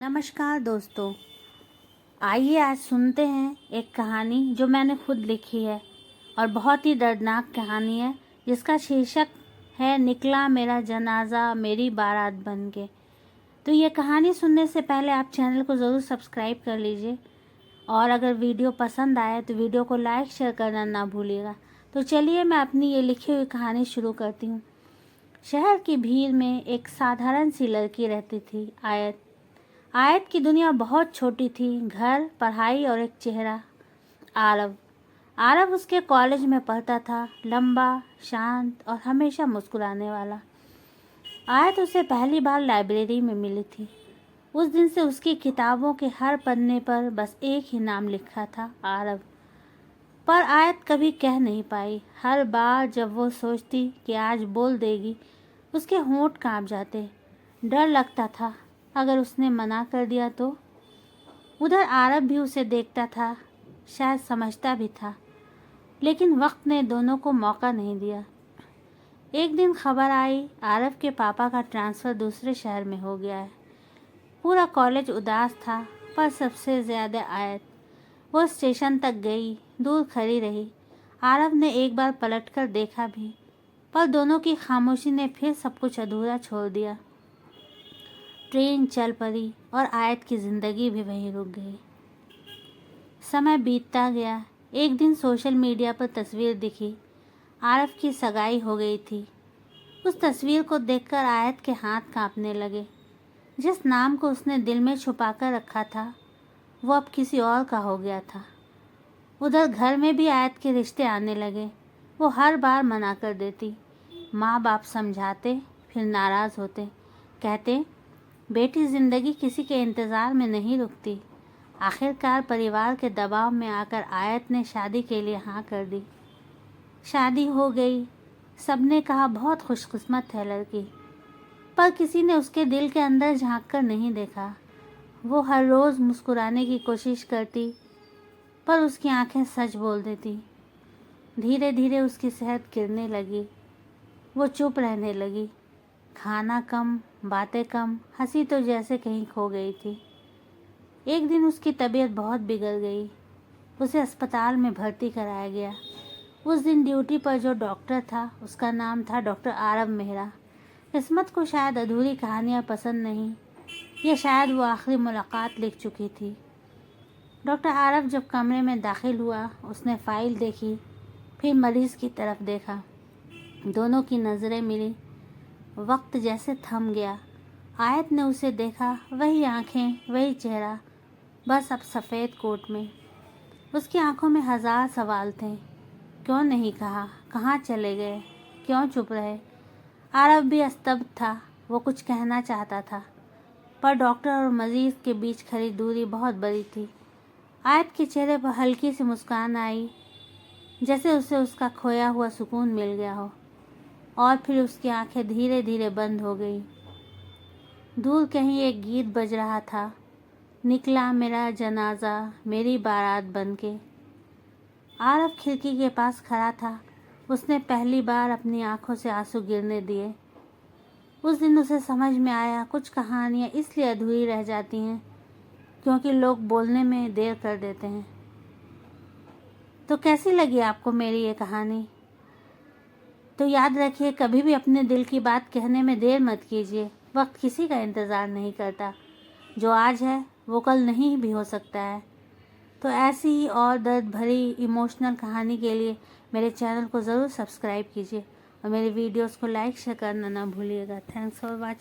नमस्कार दोस्तों, आइए आज सुनते हैं एक कहानी जो मैंने खुद लिखी है और बहुत ही दर्दनाक कहानी है जिसका शीर्षक है निकला मेरा जनाजा मेरी बारात बन के। तो ये कहानी सुनने से पहले आप चैनल को ज़रूर सब्सक्राइब कर लीजिए और अगर वीडियो पसंद आए तो वीडियो को लाइक शेयर करना ना भूलिएगा। तो चलिए मैं अपनी ये लिखी हुई कहानी शुरू करती हूँ। शहर की भीड़ में एक साधारण सी लड़की रहती थी, आयत की दुनिया बहुत छोटी थी। घर, पढ़ाई और एक चेहरा, आरव उसके कॉलेज में पढ़ता था, लंबा, शांत और हमेशा मुस्कुराने वाला। आयत उसे पहली बार लाइब्रेरी में मिली थी। उस दिन से उसकी किताबों के हर पन्ने पर बस एक ही नाम लिखा था, आरव। पर आयत कभी कह नहीं पाई। हर बार जब वो सोचती कि आज बोल देगी, उसके होंठ कांप जाते। डर लगता था अगर उसने मना कर दिया तो। उधर आरव भी उसे देखता था, शायद समझता भी था, लेकिन वक्त ने दोनों को मौका नहीं दिया। एक दिन खबर आई, आरव के पापा का ट्रांसफ़र दूसरे शहर में हो गया है। पूरा कॉलेज उदास था, पर सबसे ज़्यादा आयत। वो स्टेशन तक गई, दूर खड़ी रही। आरव ने एक बार पलटकर देखा भी, पर दोनों की खामोशी ने फिर सब कुछ अधूरा छोड़ दिया। ट्रेन चल पड़ी और आयत की ज़िंदगी भी वहीं रुक गई। समय बीतता गया। एक दिन सोशल मीडिया पर तस्वीर दिखी, आरव की सगाई हो गई थी। उस तस्वीर को देखकर आयत के हाथ कांपने लगे। जिस नाम को उसने दिल में छुपा कर रखा था, वो अब किसी और का हो गया था। उधर घर में भी आयत के रिश्ते आने लगे। वो हर बार मना कर देती। माँ बाप समझाते, फिर नाराज़ होते, कहते बेटी ज़िंदगी किसी के इंतज़ार में नहीं रुकती। आखिरकार परिवार के दबाव में आकर आयत ने शादी के लिए हाँ कर दी। शादी हो गई। सबने कहा बहुत खुशकिस्मत है लड़की, पर किसी ने उसके दिल के अंदर झांक कर नहीं देखा। वो हर रोज़ मुस्कुराने की कोशिश करती, पर उसकी आंखें सच बोल देती। धीरे धीरे उसकी सेहत गिरने लगी। वो चुप रहने लगी, खाना कम, बातें कम, हंसी तो जैसे कहीं खो गई थी। एक दिन उसकी तबीयत बहुत बिगड़ गई। उसे अस्पताल में भर्ती कराया गया। उस दिन ड्यूटी पर जो डॉक्टर था, उसका नाम था डॉक्टर आरव मेहरा। किस्मत को शायद अधूरी कहानियाँ पसंद नहीं, या शायद वो आखिरी मुलाकात लिख चुकी थी। डॉक्टर आरव जब कमरे में दाखिल हुआ, उसने फाइल देखी, फिर मरीज़ की तरफ देखा। दोनों की नज़रें मिली। वक्त जैसे थम गया। आयत ने उसे देखा, वही आंखें, वही चेहरा, बस अब सफ़ेद कोट में। उसकी आंखों में हज़ार सवाल थे। क्यों नहीं कहा? कहाँ चले गए? क्यों चुप रहे? आरव भी स्तब्ध था। वो कुछ कहना चाहता था, पर डॉक्टर और मरीज़ के बीच खड़ी दूरी बहुत बड़ी थी। आयत के चेहरे पर हल्की सी मुस्कान आई, जैसे उसे उसका खोया हुआ सुकून मिल गया हो, और फिर उसकी आंखें धीरे धीरे बंद हो गई। दूर कहीं एक गीत बज रहा था, निकला मेरा जनाजा मेरी बारात बनके। आरव खिड़की के पास खड़ा था। उसने पहली बार अपनी आंखों से आंसू गिरने दिए। उस दिन उसे समझ में आया, कुछ कहानियाँ इसलिए अधूरी रह जाती हैं क्योंकि लोग बोलने में देर कर देते हैं। तो कैसी लगी आपको मेरी ये कहानी? तो याद रखिए, कभी भी अपने दिल की बात कहने में देर मत कीजिए। वक्त किसी का इंतज़ार नहीं करता। जो आज है वो कल नहीं भी हो सकता है। तो ऐसी ही और दर्द भरी इमोशनल कहानी के लिए मेरे चैनल को ज़रूर सब्सक्राइब कीजिए और मेरे वीडियोस को लाइक शेयर करना ना भूलिएगा। Thanks for watching.